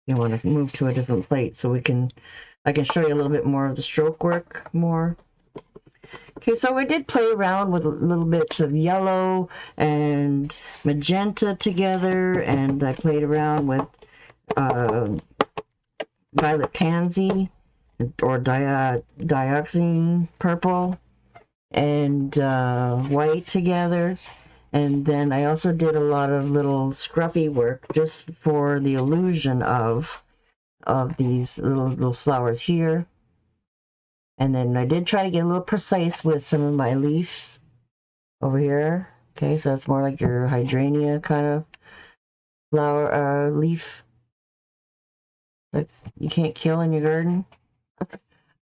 you want to move to a different plate so I can show you a little bit more of the stroke work more. Okay, so we did play around with little bits of yellow and magenta together, and I played around with violet pansy or dioxazine purple and white together. And then I also did a lot of little scruffy work just for the illusion of these little flowers here. And then I did try to get a little precise with some of my leaves over here. Okay, so it's more like your hydrangea kind of flower leaf that you can't kill in your garden.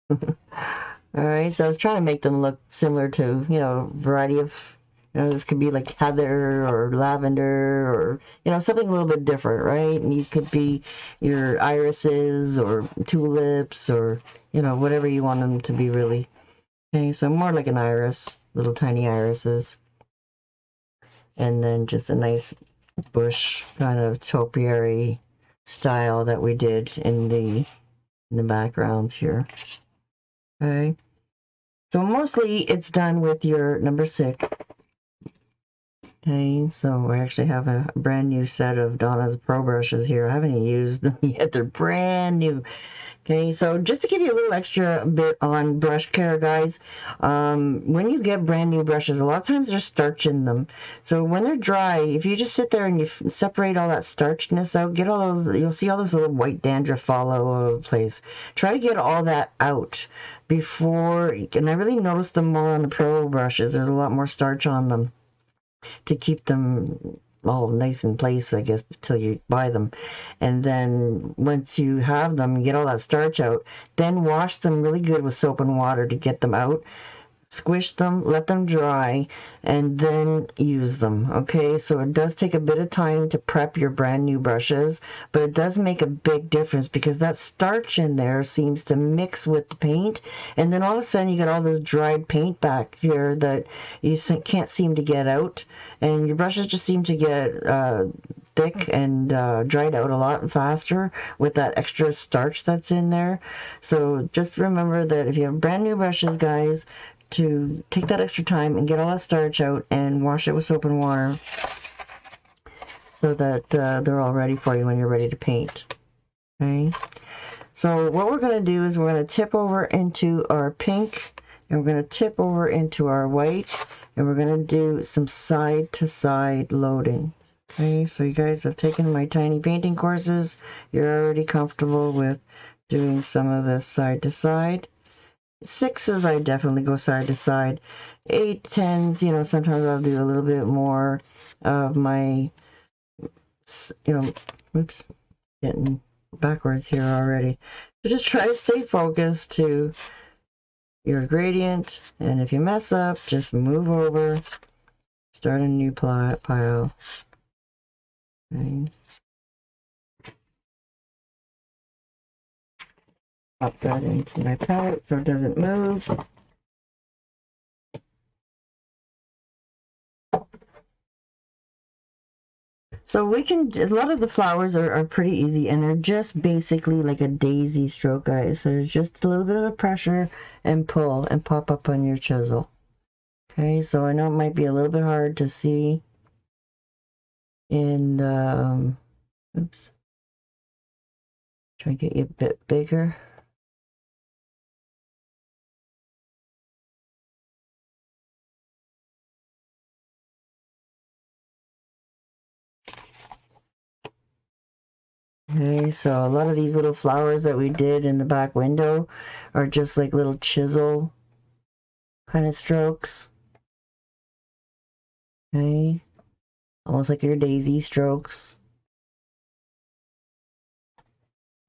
All right, so I was trying to make them look similar to, you know, variety of, you know, this could be like heather or lavender or, you know, something a little bit different, right? And these could be your irises or tulips or, you know, whatever you want them to be really. Okay, so more like an iris, little tiny irises. And then just a nice bush kind of topiary style that we did in the backgrounds here. Okay. So mostly it's done with your number 6. Okay, so I actually have a brand new set of Donna's Pro brushes here. I haven't used them yet. They're brand new. Okay, so just to give you a little extra bit on brush care, guys, when you get brand new brushes, a lot of times there's starch in them. So when they're dry, if you just sit there and you separate all that starchness out, get all those, you'll see all this little white dandruff fall all over the place. Try to get all that out before, and I really noticed them more on the Pro brushes. There's a lot more starch on them to keep them all nice in place, I guess, till you buy them. And then once you have them, you get all that starch out, then wash them really good with soap and water to get them out. Squish them, let them dry, and then use them, okay? So it does take a bit of time to prep your brand new brushes, but it does make a big difference because that starch in there seems to mix with the paint, and then all of a sudden you get all this dried paint back here that you can't seem to get out, and your brushes just seem to get thick and dried out a lot faster with that extra starch that's in there. So just remember that if you have brand new brushes, guys, to take that extra time and get all that starch out and wash it with soap and water so that they're all ready for you when you're ready to paint. Okay, so what we're going to do is we're going to tip over into our pink, and we're going to tip over into our white, and we're going to do some side to side loading. Okay, so you guys have taken my tiny painting courses. You're already comfortable with doing some of this side to side. 6s, I definitely go side to side. 8, 10s, you know, sometimes I'll do a little bit more of my, you know, oops, getting backwards here already. So just try to stay focused to your gradient, and if you mess up, just move over, start a new pile. Okay. Pop that into my palette so it doesn't move. So we can, a lot of the flowers are pretty easy, and they're just basically like a daisy stroke, guys. So there's just a little bit of pressure and pull and pop up on your chisel. Okay, so I know it might be a little bit hard to see in, oops, try to get you a bit bigger. Okay, so a lot of these little flowers that we did in the back window are just like little chisel kind of strokes. Okay, almost like your daisy strokes.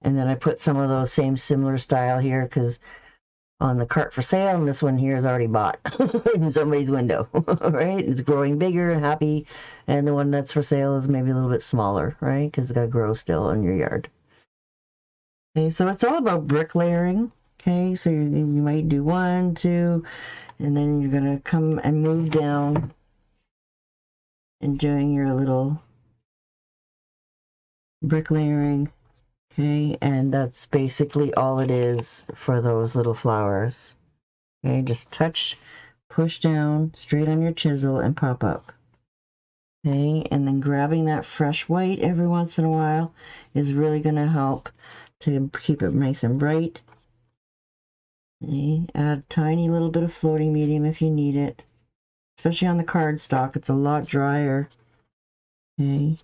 And then I put some of those same similar style here because on the cart for sale, and this one here is already bought in somebody's window, right? It's growing bigger and happy, and the one that's for sale is maybe a little bit smaller, right? Because it's got to grow still in your yard. Okay, so it's all about bricklayering. Okay, so you might do 1, 2, and then you're gonna come and move down and doing your little bricklayering. Okay, and that's basically all it is for those little flowers. Okay, just touch, push down straight on your chisel and pop up. Okay, and then grabbing that fresh white every once in a while is really going to help to keep it nice and bright. Okay, add a tiny little bit of floating medium if you need it, especially on the cardstock. It's a lot drier. Okay,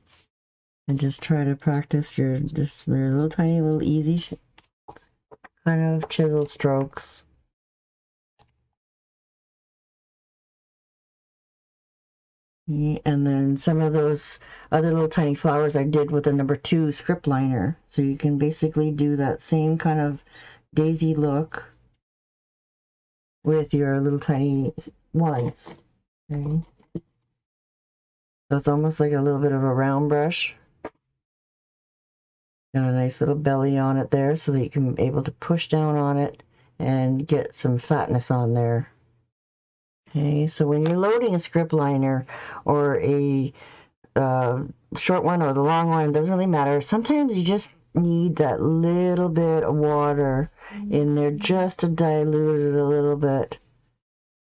and just try to practice your little tiny little easy kind of chisel strokes. And then some of those other little tiny flowers I did with the #2 script liner. So you can basically do that same kind of daisy look with your little tiny ones. Okay. So it's almost like a little bit of a round brush. Got a nice little belly on it there so that you can be able to push down on it and get some fatness on there. Okay, so when you're loading a script liner or a short one or the long one, it doesn't really matter. Sometimes you just need that little bit of water in there just to dilute it a little bit.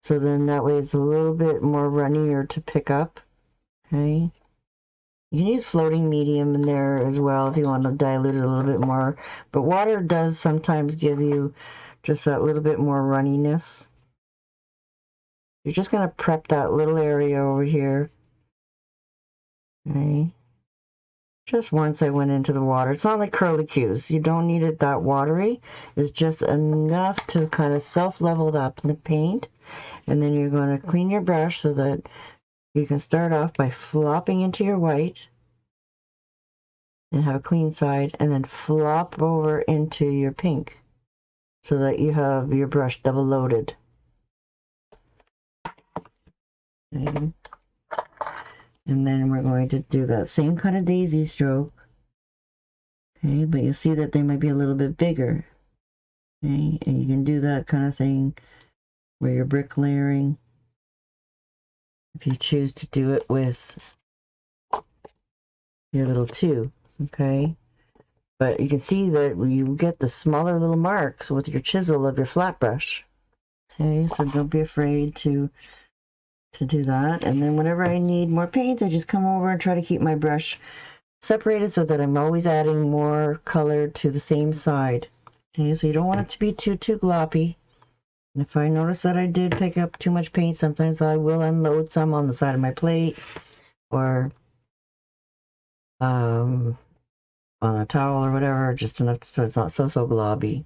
So then that way it's a little bit more runnier to pick up. Okay. You can use floating medium in there as well if you want to dilute it a little bit more. But water does sometimes give you just that little bit more runniness. You're just going to prep that little area over here. Okay. Just once I went into the water. It's not like curlicues. You don't need it that watery. It's just enough to kind of self-level up the paint. And then you're going to clean your brush so that you can start off by flopping into your white and have a clean side, and then flop over into your pink so that you have your brush double loaded. Okay. And then we're going to do that same kind of daisy stroke. Okay, but you'll see that they might be a little bit bigger. Okay, and you can do that kind of thing where you're bricklayering. If you choose to do it with your little 2, okay? But you can see that you get the smaller little marks with your chisel of your flat brush. Okay, so don't be afraid to do that. And then whenever I need more paint, I just come over and try to keep my brush separated so that I'm always adding more color to the same side. Okay, so you don't want it to be too gloppy. And if I notice that I did pick up too much paint, sometimes I will unload some on the side of my plate or on a towel or whatever, just enough so it's not so globby.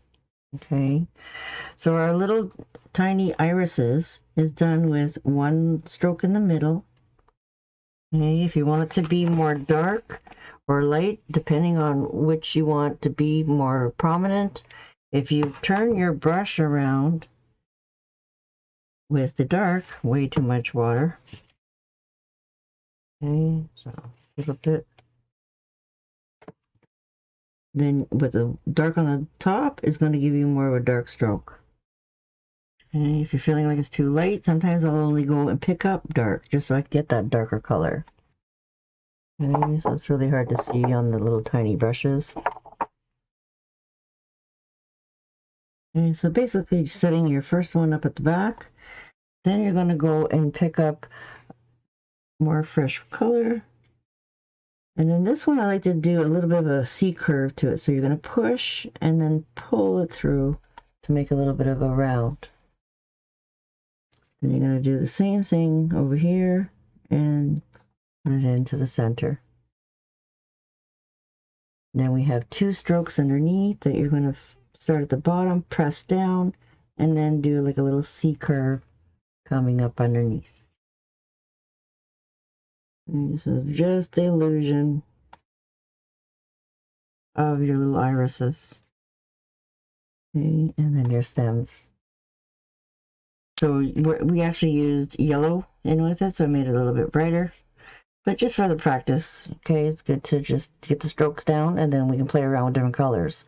Okay, so our little tiny irises is done with 1 stroke in the middle. Okay, if you want it to be more dark or light, depending on which you want to be more prominent, if you turn your brush around with the dark, way too much water. Okay, so a little bit. Then with the dark on the top is going to give you more of a dark stroke. Okay, if you're feeling like it's too light, sometimes I'll only go and pick up dark just so I can get that darker color. Okay, so it's really hard to see on the little tiny brushes. Okay, so basically setting your first one up at the back, then you're going to go and pick up more fresh color. And then this one I like to do a little bit of a C curve to it. So you're going to push and then pull it through to make a little bit of a round. Then you're going to do the same thing over here and put it into the center. Then we have 2 strokes underneath that you're going to start at the bottom, press down, and then do like a little C curve coming up underneath. And so just the illusion of your little irises. Okay, and then your stems. So we actually used yellow in with it, so I made it a little bit brighter. But just for the practice, okay, it's good to just get the strokes down, and then we can play around with different colors.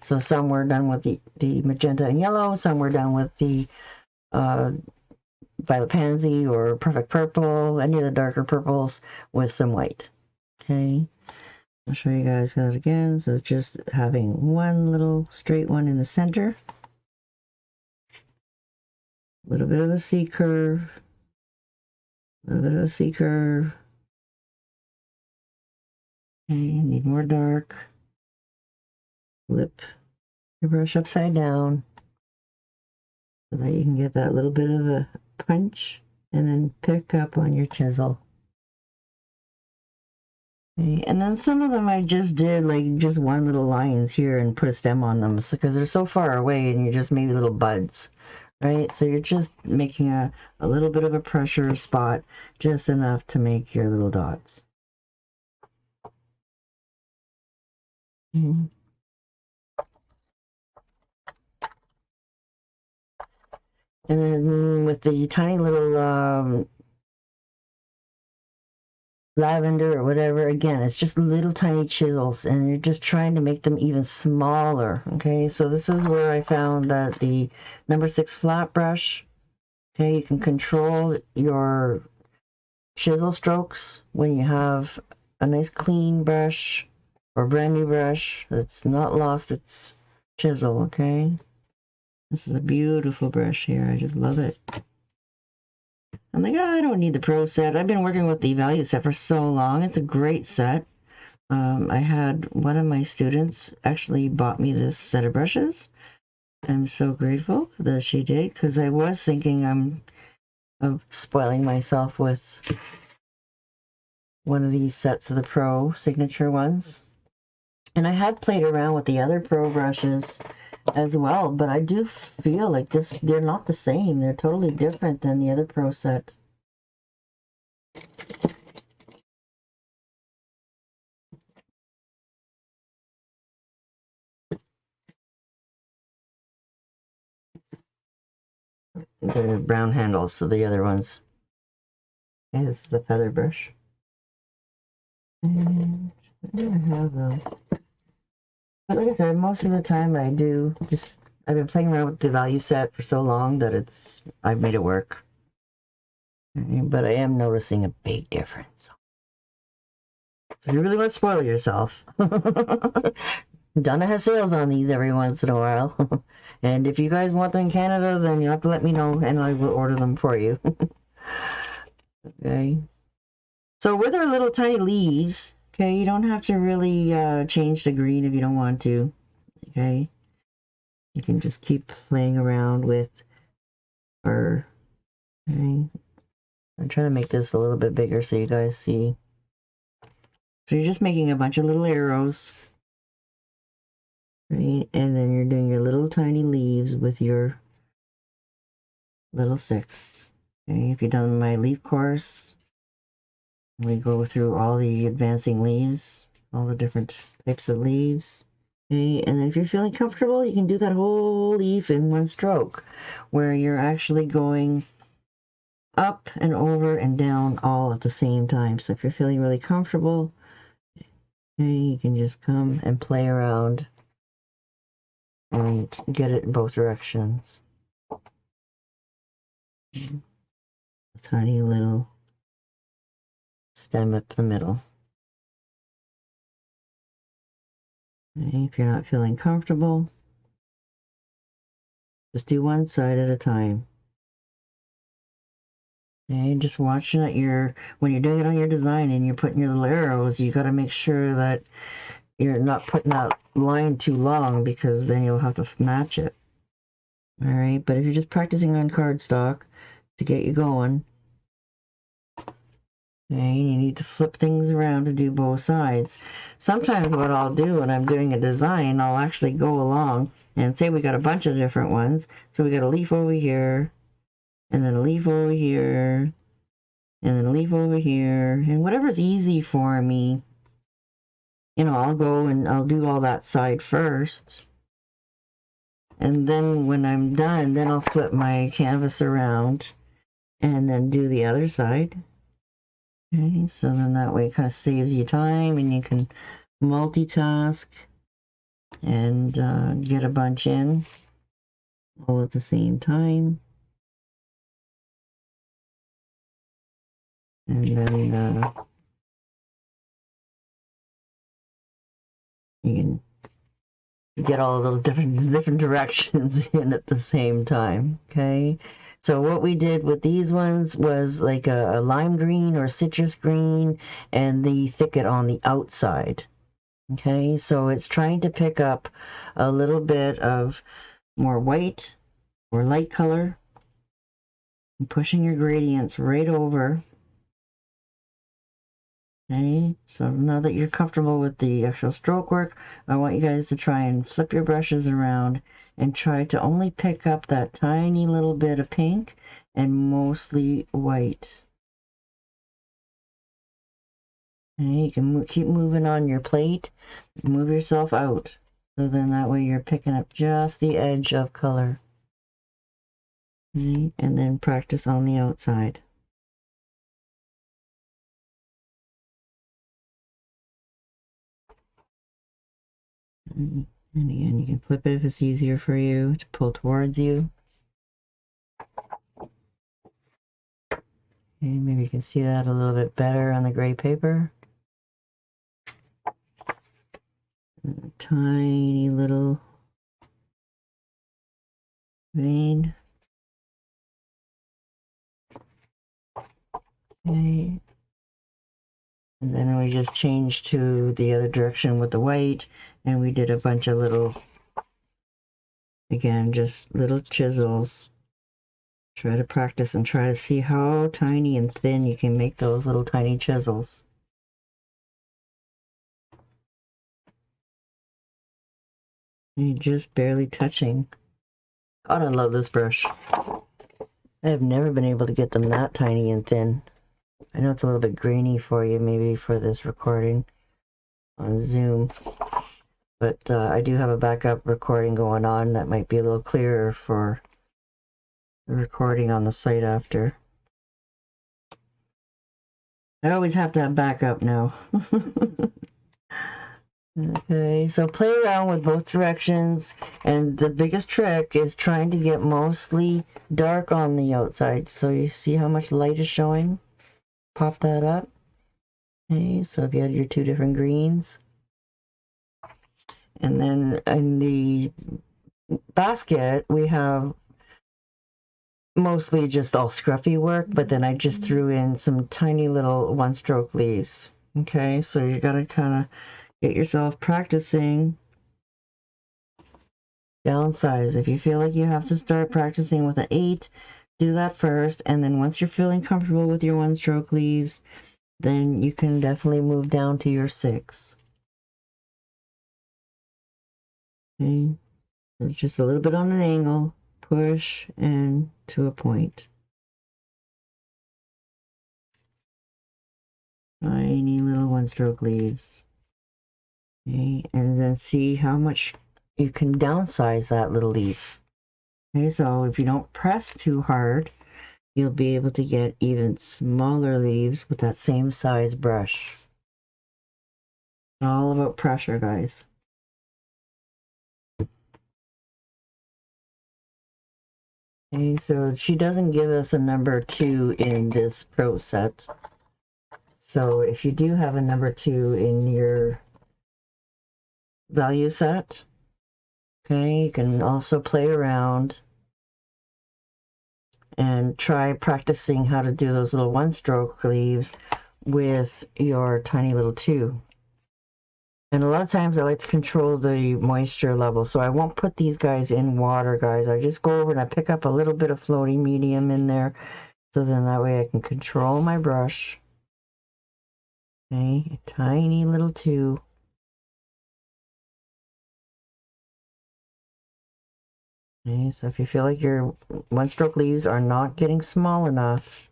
So some were done with the magenta and yellow, some were done with the violet pansy or perfect purple, any of the darker purples with some white. Okay, I'll show you guys that again. So just having one little straight one in the center. A little bit of a C curve. A little bit of a C curve. Okay, need more dark. Flip your brush upside down so that you can get that little bit of a punch and then pick up on your chisel. Okay, and then some of them I just did like just one little lines here and put a stem on them because they're so far away and you're just maybe little buds, right? So you're just making a little bit of a pressure spot, just enough to make your little dots. And then with the tiny little lavender or whatever, again, it's just little tiny chisels and you're just trying to make them even smaller. Okay, so this is where I found that the number 6 flat brush, okay, you can control your chisel strokes when you have a nice clean brush or brand new brush that's not lost its chisel. Okay, this is a beautiful brush here. I just love it. I'm like, oh, I don't need the Pro set. I've been working with the Value set for so long. It's a great set. I had one of my students actually bought me this set of brushes. I'm so grateful that she did because I was thinking of spoiling myself with one of these sets of the Pro signature ones. And I had played around with the other Pro brushes as well, but I do feel like they're not the same. They're totally different than the other Pro set. The brown handles to the other ones. Okay, this is the feather brush. And I have them. But like I said, most of the time I've been playing around with the value set for so long that I've made it work. But I am noticing a big difference. So if you really want to spoil yourself, Donna has sales on these every once in a while. And if you guys want them in Canada, then you'll have to let me know and I will order them for you. Okay. So with our little tiny leaves, okay, you don't have to really change the green if you don't want to. Okay. You can just keep playing around with our, okay. I'm trying to make this a little bit bigger so you guys see. So you're just making a bunch of little arrows, right? And then you're doing your little tiny leaves with your little 6. Okay, if you've done my leaf course, we go through all the advancing leaves, all the different types of leaves. Okay, and then if you're feeling comfortable, you can do that whole leaf in one stroke, where you're actually going up and over and down all at the same time. So if you're feeling really comfortable, okay, you can just come and play around and get it in both directions. A tiny little stem up the middle. Okay, if you're not feeling comfortable, just do one side at a time. Okay, just watching that when you're doing it on your design and you're putting your little arrows, you got to make sure that you're not putting that line too long because then you'll have to match it. All right, but if you're just practicing on cardstock to get you going, okay, you need to flip things around to do both sides. Sometimes what I'll do when I'm doing a design, I'll actually go along and say we got a bunch of different ones. So we got a leaf over here, and then a leaf over here, and then a leaf over here, and whatever's easy for me, I'll go and I'll do all that side first. And then when I'm done, then I'll flip my canvas around and then do the other side. Okay, so then that way it kind of saves you time and you can multitask and get a bunch in all at the same time. And then You can get all those different directions in at the same time, okay? So what we did with these ones was like a lime green or citrus green and the thicket on the outside, okay? So it's trying to pick up a little bit of more white or light color, and pushing your gradients right over. Okay, so now that you're comfortable with the actual stroke work, I want you guys to try and flip your brushes around and try to only pick up that tiny little bit of pink and mostly white. Okay, you can keep moving on your plate, move yourself out, so then that way you're picking up just the edge of color. Okay, and then practice on the outside. And again, you can flip it if it's easier for you to pull towards you. Okay, maybe you can see that a little bit better on the gray paper. A tiny little vein. Okay. And then we just changed to the other direction with the white, and we did a bunch of little, again, just little chisels. Try to practice and try to see how tiny and thin you can make those little tiny chisels. And you're just barely touching. God, I love this brush. I have never been able to get them that tiny and thin. I know it's a little bit grainy for you, maybe for this recording on Zoom, but I do have a backup recording going on that might be a little clearer for the recording on the site after. I always have to have backup now. Okay, so play around with both directions, and the biggest trick is trying to get mostly dark on the outside. So you see how much light is showing? Pop that up. Okay, so if you had your two different greens. And then in the basket, we have mostly just all scruffy work, but then I just threw in some tiny little one-stroke leaves. Okay, so you gotta kind of get yourself practicing downsize. If you feel like you have to start practicing with an 8, do that first, and then once you're feeling comfortable with your one-stroke leaves, then you can definitely move down to your 6. Okay, so just a little bit on an angle, push, and to a point. Tiny little one-stroke leaves. Okay, and then see how much you can downsize that little leaf. Okay, so if you don't press too hard, you'll be able to get even smaller leaves with that same size brush. It's all about pressure, guys. Okay, so she doesn't give us a number 2 in this pro set. So if you do have a number 2 in your value set, okay, you can also play around and try practicing how to do those little one-stroke leaves with your tiny little 2. And a lot of times I like to control the moisture level, so I won't put these guys in water, guys. I just go over and I pick up a little bit of floating medium in there, so then that way I can control my brush. Okay, a tiny little 2. Okay, so if you feel like your one-stroke leaves are not getting small enough,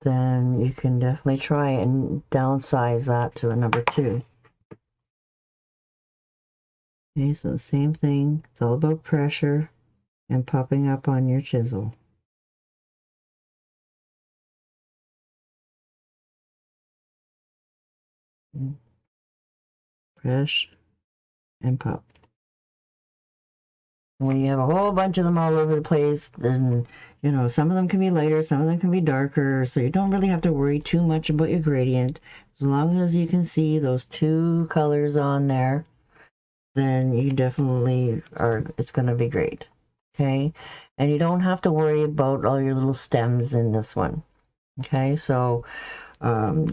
then you can definitely try and downsize that to a number 2. Okay, so the same thing. It's all about pressure and popping up on your chisel. Press and pop. When you have a whole bunch of them all over the place, then You know, some of them can be lighter, some of them can be darker, so you don't really have to worry too much about your gradient. As long as you can see those two colors on there, then you definitely are, it's going to be great. Okay, and you don't have to worry about all your little stems in this one. Okay, so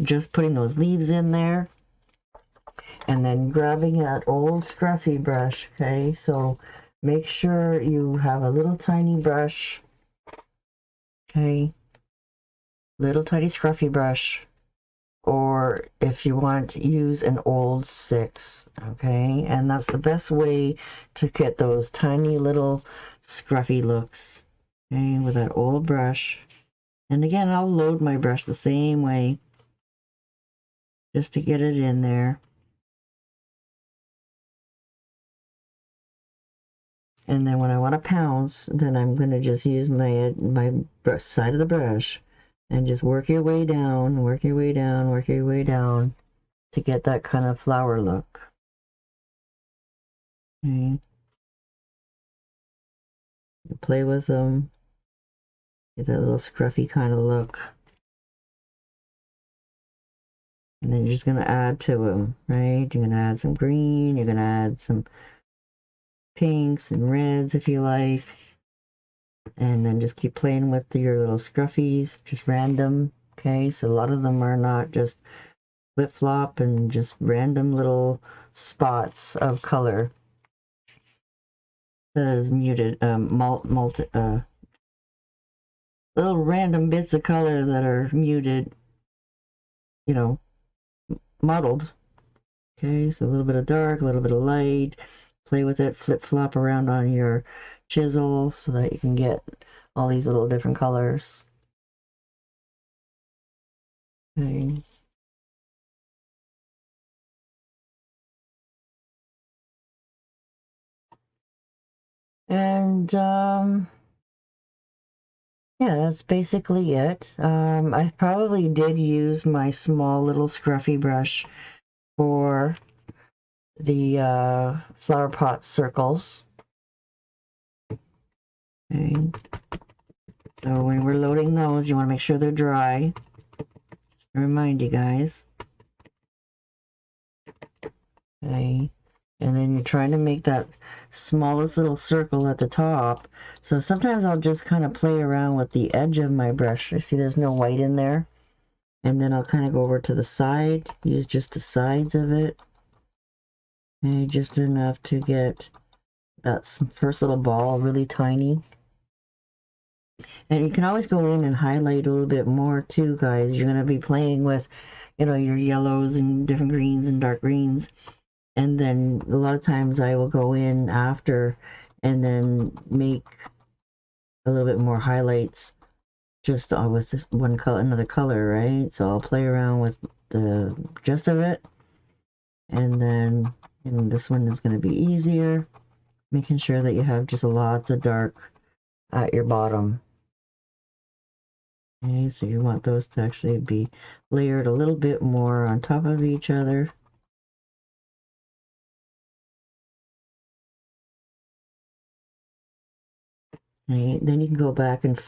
just putting those leaves in there and then grabbing that old scruffy brush. Okay, so make sure you have a little tiny brush. Okay, little tiny scruffy brush, or if you want, use an old 6. Okay, and that's the best way to get those tiny little scruffy looks. Okay, with that old brush. And again, I'll load my brush the same way just to get it in there. And then when I want to pounce, then I'm going to just use my side of the brush and just work your way down, work your way down, work your way down to get that kind of flower look. Okay. Play with them, get that little scruffy kind of look. And then you're just going to add to them, right? You're going to add some green, you're going to add some pinks and reds if you like. And then just keep playing with your little scruffies, just random. Okay, so a lot of them are not just flip-flop and just random little spots of color. That is muted, little random bits of color that are muted, you know, mottled. Okay, so a little bit of dark, a little bit of light. Play with it, flip-flop around on your chisel so that you can get all these little different colors. Okay. And yeah, that's basically it. I probably did use my small little scruffy brush for the flower pot circles. Okay. So when we're loading those, you want to make sure they're dry. Just to remind you guys. Okay. And then you're trying to make that smallest little circle at the top. So sometimes I'll just kind of play around with the edge of my brush. You see there's no white in there. And then I'll kind of go over to the side, use just the sides of it. Okay, just enough to get that first little ball really tiny. And you can always go in and highlight a little bit more too, guys. You're going to be playing with, you know, your yellows and different greens and dark greens. And then a lot of times I will go in after and then make a little bit more highlights just with this one color, another color, right? So I'll play around with the gist of it. And then this one is going to be easier, making sure that you have just lots of dark at your bottom. Okay, so you want those to actually be layered a little bit more on top of each other. Right, then you can go back and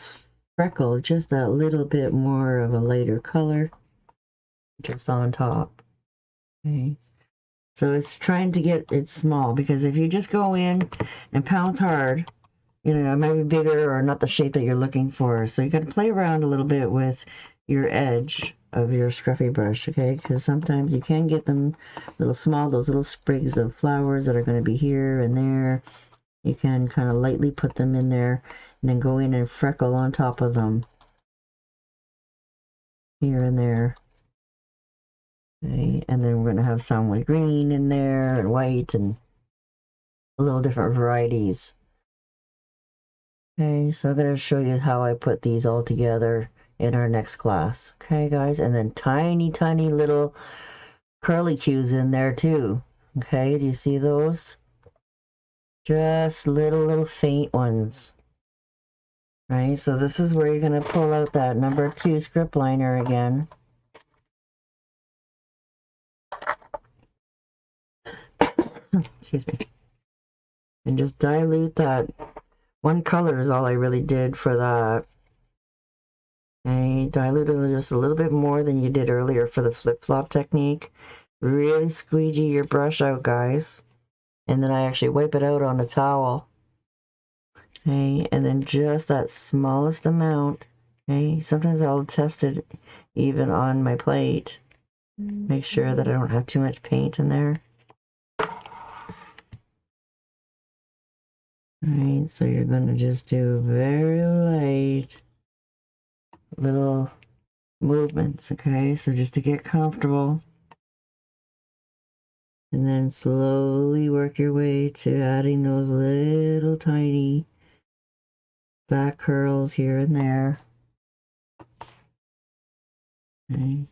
freckle just that little bit more of a lighter color just on top. Okay, so it's trying to get it small, because if you just go in and pounce hard, you know, it might be bigger or not the shape that you're looking for. So you got to play around a little bit with your edge of your scruffy brush, okay? Because sometimes you can get them little small, those little sprigs of flowers that are going to be here and there. You can kind of lightly put them in there and then go in and freckle on top of them here and there. Okay, and then we're going to have some with green in there and white and a little different varieties. Okay, so I'm going to show you how I put these all together in our next class. Okay, guys, and then tiny, tiny little curly cues in there too. Okay, do you see those? Just little faint ones. Right, so this is where you're going to pull out that number 2 script liner again. Excuse me. And just dilute that One color is all I really did for that. Okay, dilute it just a little bit more than you did earlier for the flip-flop technique. Really squeegee your brush out, guys. And then I actually wipe it out on a towel. Okay, and then just that smallest amount. Okay, sometimes I'll test it even on my plate. Make sure that I don't have too much paint in there. Alright, so you're going to just do very light little movements, okay? So just to get comfortable. And then slowly work your way to adding those little tiny back curls here and there. Okay.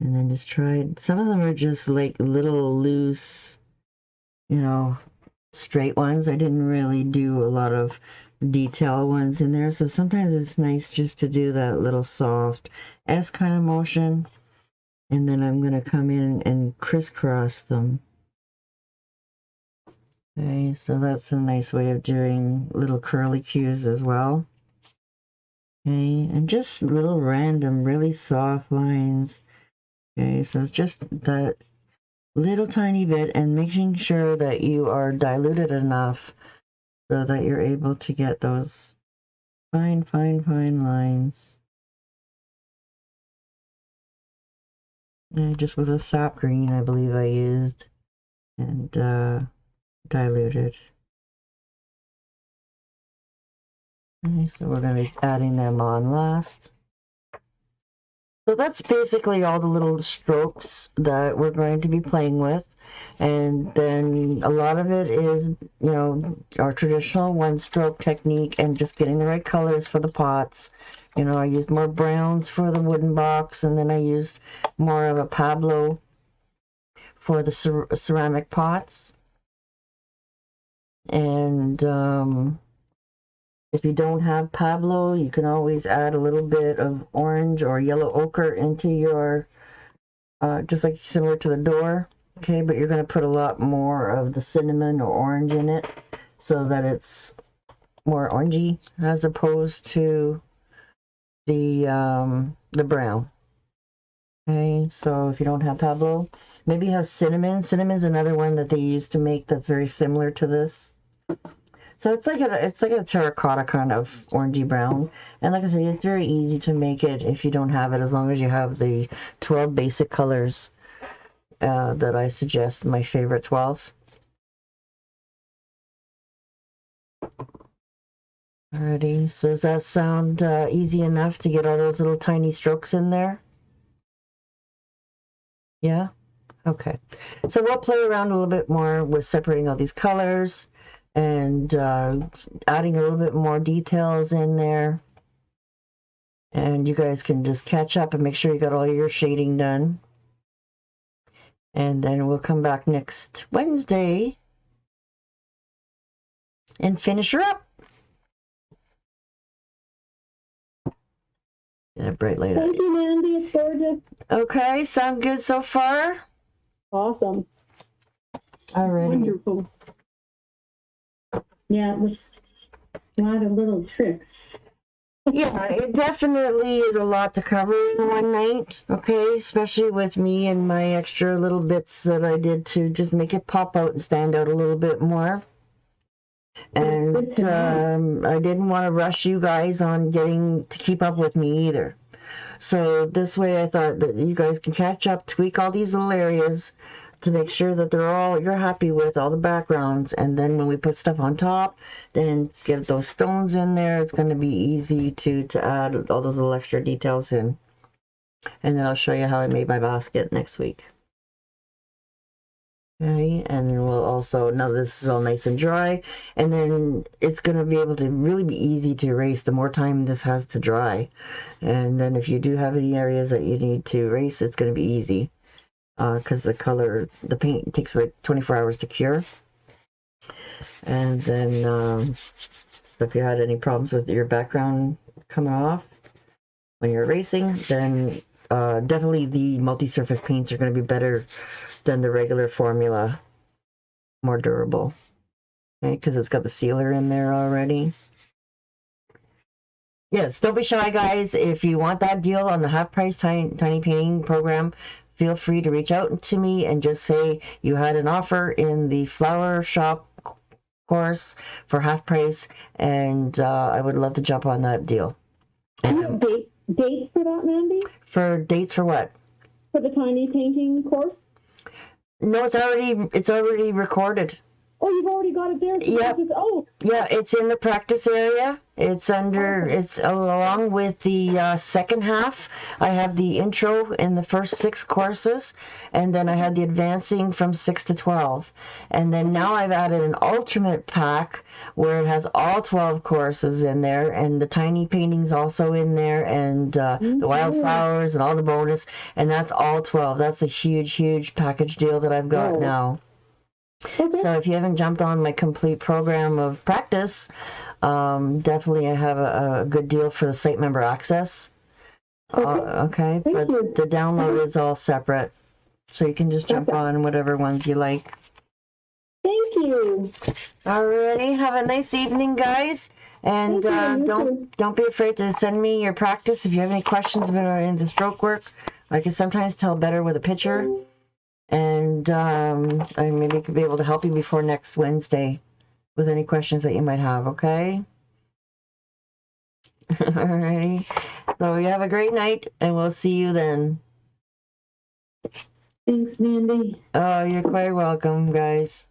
And then just try, some of them are just like little loose, you know, straight ones. I didn't really do a lot of detail ones in there, so sometimes it's nice just to do that little soft S kind of motion, and then I'm going to come in and crisscross them. Okay, so that's a nice way of doing little curly cues as well. Okay, and just little random really soft lines. Okay, so it's just that little tiny bit, and making sure that you are diluted enough so that you're able to get those fine, fine, fine lines. And just with a sap green, I believe I used, and diluted. Okay, so we're going to be adding them on last. So that's basically all the little strokes that we're going to be playing with. And then a lot of it is, you know, our traditional one-stroke technique and just getting the right colors for the pots. You know, I used more browns for the wooden box, and then I used more of a Pablo for the ceramic pots. And if you don't have Pablo, you can always add a little bit of orange or yellow ochre into your, just like similar to the door. Okay, but you're going to put a lot more of the cinnamon or orange in it so that it's more orangey as opposed to the brown. Okay, so if you don't have Pablo, maybe you have cinnamon. Cinnamon's another one that they use to make that's very similar to this. So it's like a terracotta kind of orangey brown. And like I said, it's very easy to make it if you don't have it, as long as you have the 12 basic colors that I suggest, my favorite 12. Alrighty, so does that sound easy enough to get all those little tiny strokes in there? Yeah? Okay. So we'll play around a little bit more with separating all these colors and adding a little bit more details in there. And you guys can just catch up and make sure you got all your shading done. And then we'll come back next Wednesday and finish her up. Yeah, bright light. Thank you, Mandy. It's gorgeous. Okay, sound good so far? Awesome. Alrighty. Wonderful. Yeah, it was a lot of little tricks. Yeah, it definitely is a lot to cover in one night, okay? Especially with me and my extra little bits that I did to just make it pop out and stand out a little bit more. And I didn't want to rush you guys on getting to keep up with me either. So this way I thought that you guys can catch up, tweak all these little areas to make sure that you're happy with all the backgrounds, and then when we put stuff on top, then get those stones in there. It's going to be easy to add all those little extra details in. And then I'll show you how I made my basket next week. Okay, and then we'll also, now this is all nice and dry, and then it's going to be able to really be easy to erase the more time this has to dry. And then if you do have any areas that you need to erase, it's going to be easy because the paint takes like 24 hours to cure. And then if you had any problems with your background coming off when you're erasing, then definitely the multi-surface paints are going to be better than the regular formula, more durable. Okay, because it's got the sealer in there already. Yes, don't be shy, guys. If you want that deal on the half-price tiny painting program, feel free to reach out to me and just say you had an offer in the flower shop course for half price, and I would love to jump on that deal. Do you have dates for that, Mandy? For dates for what? For the tiny painting course? No, it's already recorded. Oh, you've already got it there? So Yep. Yeah, it's in the practice area. It's under, it's along with the second half. I have the intro in the first 6 courses, and then I had the advancing from 6 to 12. And then now I've added an ultimate pack where it has all 12 courses in there, and the tiny paintings also in there, and the wildflowers and all the bonus, and that's all 12. That's a huge, huge package deal that I've got now. Okay. So if you haven't jumped on my complete program of practice, definitely I have a good deal for the site member access. Okay, but the download is all separate, so you can just jump on whatever ones you like. Thank you. Alrighty, have a nice evening, guys, and don't be afraid to send me your practice if you have any questions about in the stroke work. I can sometimes tell better with a picture. And I maybe could be able to help you before next Wednesday with any questions that you might have, okay? Alrighty. So you have a great night, and we'll see you then. Thanks, Mandy. Oh, you're quite welcome, guys.